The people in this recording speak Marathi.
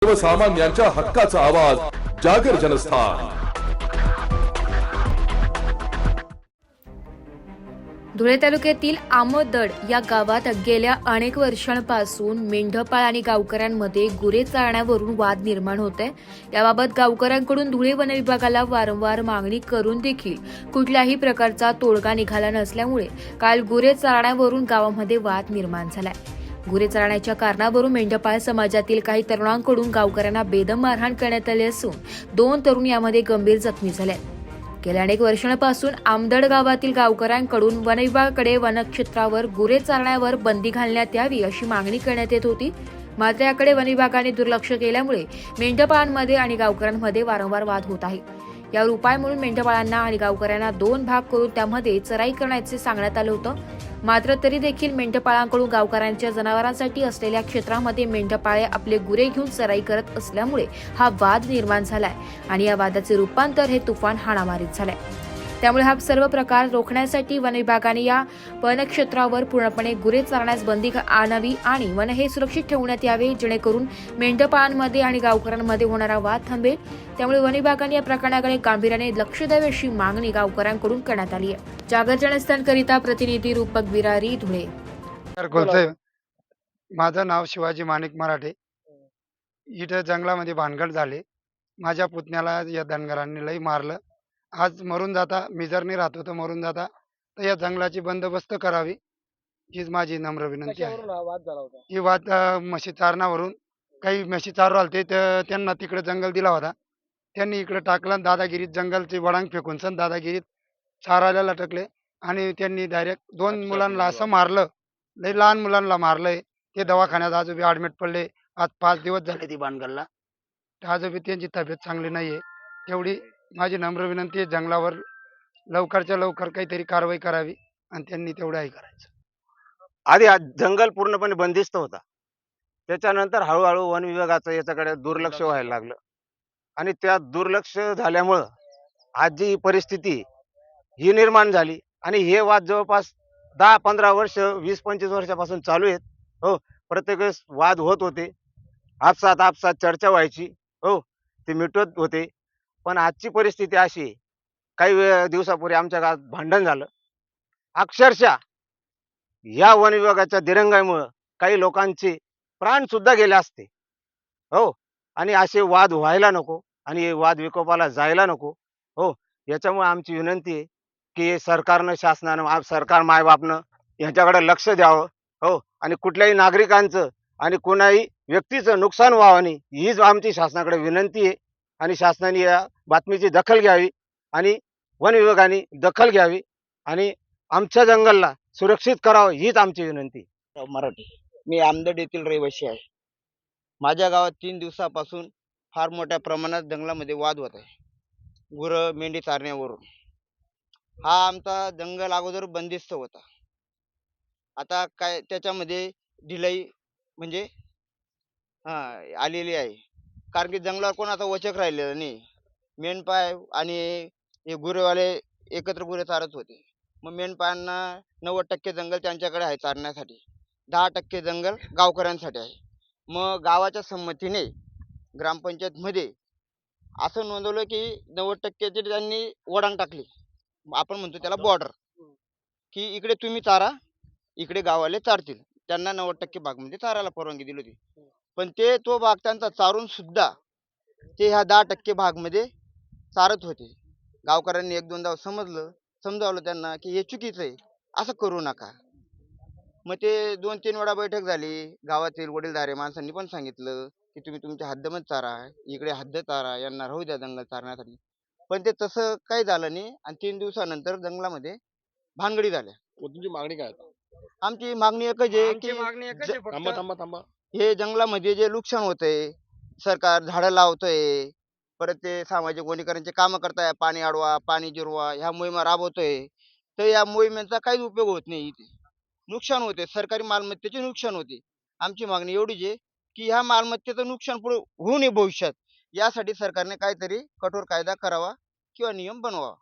सर्वसामान्यांच्या हक्काचा आवाज जागर जनस्थान। धुळे तालुक्यातील आमदड या गावात गेल्या अनेक वर्षांपासून मेंढपाळ आणि गावकऱ्यांमध्ये गुरे चारण्यावरून वाद निर्माण होत आहे। याबाबत गावकऱ्यांकडून धुळे वन विभागाला वारंवार मागणी करून देखील कुठल्याही प्रकारचा तोडगा निघाला नसल्यामुळे काल गुरे चारण्यावरून गावामध्ये वाद निर्माण झालाय। गुरे चारण्याच्या कारणावरून मेंढपाळ समाजातील काही तरुणांकडून गावकऱ्यांना बेदम मारहाण करण्यात आली असून 2 तरुण यामध्ये गंभीर जखमी झाले। गेल्या अनेक वर्षांपासून आमदड गावातील गावकऱ्यांकडून वन विभागाकडे वनक्षेत्रावर गुरे चारण्यावर बंदी घालण्यात यावी अशी मागणी करण्यात येत होती। मात्र याकडे वन विभागाने दुर्लक्ष केल्यामुळे मेंढपाळांमध्ये आणि गावकऱ्यांमध्ये वारंवार वाद होत आहे। यावर उपाय म्हणून मेंढपाळांना आणि गावकऱ्यांना 2 भाग करून त्यामध्ये चराई करण्याचे सांगण्यात आलं होतं। मात्र तरी देखील मेंढपाळांकडून गावकऱ्यांच्या जनावरांसाठी असलेल्या क्षेत्रामध्ये मेंढपाळे आपले गुरे घेऊन चराई करत असल्यामुळे हा वाद निर्माण झालाय आणि या वादाचे रूपांतर हे तुफान हाणामारीत झालंय। त्यामुळे हा सर्व प्रकार रोखण्यासाठी वन विभागाने या वनक्षेत्रावर पूर्णपणे गुरे चारण्यास बंदी आणावी आणि वन हे सुरक्षित ठेवण्यात यावे, जेणेकरून मेंढपाळांमध्ये आणि गावकऱ्यांमध्ये होणारा वाद थांबेल। त्यामुळे वन विभागाने या प्रकरणाकडे गांभीर्याने लक्ष द्यावे अशी मागणी गावकऱ्यांकडून करण्यात आली आहे। जागर जनस्थानकरिता प्रतिनिधी रूपक बिरारी, धुळे। माझं नाव शिवाजी माणिक मराठे। इथं जंगलामध्ये भानगड झाले। माझ्या पुतण्याला या धनगरांनी लई मारलं। आज मरून जाता मी जर नाही राहतो तर मरून जाता, तर या जंगलाची बंदोबस्त करावी हीच माझी नम्र विनंती आहे। ही वाद म्हशी चारणावरून काही म्हशी चारू आलते तर त्यांना तिकडे जंगल दिला होता, त्यांनी इकडे टाकलं। दादागिरीत जंगलचे वडांग फेकून सन दादागिरीत चारायला लटकले आणि त्यांनी डायरेक्ट 2 मुलांना असं मारलं, लई लहान मुलांना मारलंय। ते दवाखान्यात आजोबी ॲडमिट पडले। आज 5 दिवस झाले ती भानगडला, आजोबी त्यांची तब्येत चांगली नाहीये। तेवढी माझी नम्र विनंती आहे, जंगलावर लवकरच्या लवकर काहीतरी कारवाई करावी आणि त्यांनी तेवढं हे करायचं। आधी हा जंगल पूर्णपणे बंदिस्त होता, त्याच्यानंतर हळूहळू वन विभागाचं याच्याकडे दुर्लक्ष व्हायला लागलं आणि त्या दुर्लक्ष झाल्यामुळं आज जी परिस्थिती ही निर्माण झाली आणि हे वाद जवळपास 10-15 वर्ष 20-25 वर्षापासून चालू आहेत। हो, प्रत्येक वेळेस वाद होत होते, आपसात चर्चा व्हायची, हो, ते मिटवत होते। पण आजची परिस्थिती अशी आहे, काही दिवसापूर्वी आमच्या गावात भांडण झालं। अक्षरशः या वन विभागाच्या दिरंगाईमुळं काही लोकांचे प्राण सुद्धा गेले असते, हो। आणि असे वाद व्हायला नको आणि हे वाद विकोपाला जायला नको, हो। याच्यामुळे आमची विनंती आहे की सरकारनं, शासनानं, सरकार मायबापनं यांच्याकडे लक्ष द्यावं, हो। आणि कुठल्याही नागरिकांचं आणि कोणाही व्यक्तीचं नुकसान व्हावं नाही, हीच आमची शासनाकडे विनंती आहे। आणि शासनाने या बातमीची दखल घ्यावी आणि वन विभागाने दखल घ्यावी आणि आमच्या जंगलला सुरक्षित करावं, हीच आमची विनंती। मराठी, मी आमदड येथील रहिवासी आहे। माझ्या गावात 3 दिवसापासून फार मोठ्या प्रमाणात जंगलामध्ये वाद होत आहे, गुरं मेंढी चारण्यावरून। हा आमचा जंगल अगोदर बंदिस्त होता, आता काय त्याच्यामध्ये ढिलाई म्हणजे आलेली आहे, कारण की जंगलावर कोण आता वचक राहिलेलं नाही। मेंढपाळ आणि हे गुरेवाले एकत्र गुरे चारत होते, मग मेंढपाळांना 90% जंगल त्यांच्याकडे आहे चारण्यासाठी, 10% जंगल गावकऱ्यांसाठी आहे। मग गावाच्या संमतीने ग्रामपंचायतमध्ये असं नोंदवलं की 90% त्यांनी वडांग टाकली, आपण म्हणतो त्याला बॉर्डर, की इकडे तुम्ही चारा, इकडे गावाले चारतील। त्यांना 90% भागमध्ये चारायला परवानगी दिली होती, पण ते तो भाग त्यांचा चारून सुद्धा ते ह्या 10% भागमध्ये चारत होते। गावकऱ्यांनी 1-2दा समजावलं त्यांना की हे चुकीचं आहे, असं करू नका। मग ते 2-3 वेळा बैठक झाली, गावातील वडीलधारे माणसांनी पण सांगितलं की तुम्ही तुमच्या हद्दमध्ये चारा, इकडे हद्द चारा, यांना राहू द्या जंगल चारण्यासाठी। पण ते तसं काही झालं नाही आणि 3 दिवसानंतर जंगलामध्ये भानगडी झाल्या। तुमची मागणी काय आहे? आमची मागणी एकच आहे की थांबा। हे जंगलामध्ये जे नुकसान होतंय, सरकार झाडं लावतंय, परत ते सामाजिक वनीकरणाचे कामं करताय, पाणी अडवा, पाणी जिरवा, ह्या मोहिमा राबवतोय, तर या मोहिमेचा काहीच उपयोग होत नाही। इथे नुकसान होते, सरकारी मालमत्तेचे नुकसान होते। आमची मागणी एवढीच आहे की ह्या मालमत्तेचं नुकसान पुढे होऊ नये भविष्यात, यासाठी सरकारने काहीतरी कठोर कायदा करावा किंवा नियम बनवावा।